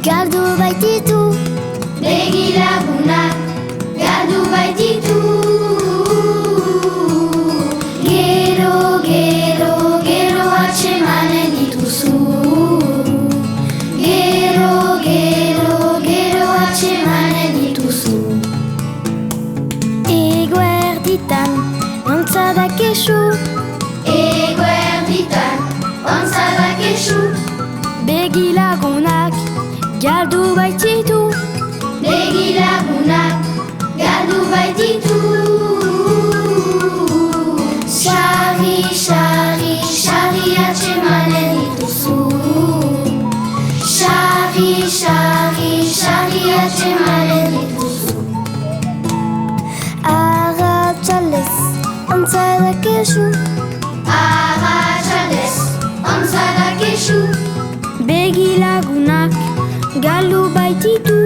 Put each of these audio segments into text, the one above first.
galdu baititu. Begi lagunak galdu baititu. Gero, gero, gero atsemanen dituzu. Gero, gero, gero atsemanen dituzu. Eguerditan, ontza dakezu. Eguerditan, ontza dakezu. Begi lagunak galdu baititu. Begi lagunak galdu baititu. Sarri, sarri, sarri atsemanen dituzu. Sarri, sarri, sarri atsemanen dituzu. Arratsalez, ontza dakezu. Arratsalez, ontza dakezu. Begi lagunak galdu baititu.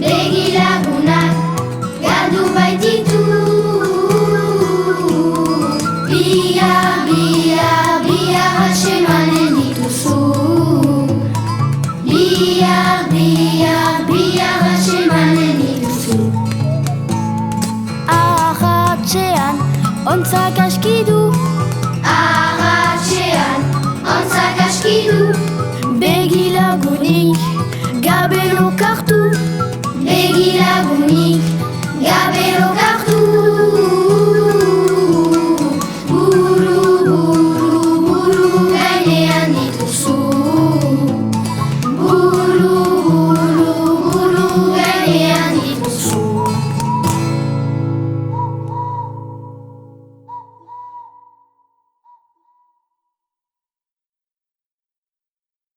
Begi lagunak galdu baititu. Bihar, bihar, bihar atsemanen dituzu. Bihar, bihar, bihar atsemanen dituzu. Arratsean, ontzak askidu. Arratsean, ontzak askidu. Begi lagunik gabe lokartu. Begi lagunik gabe lokartu.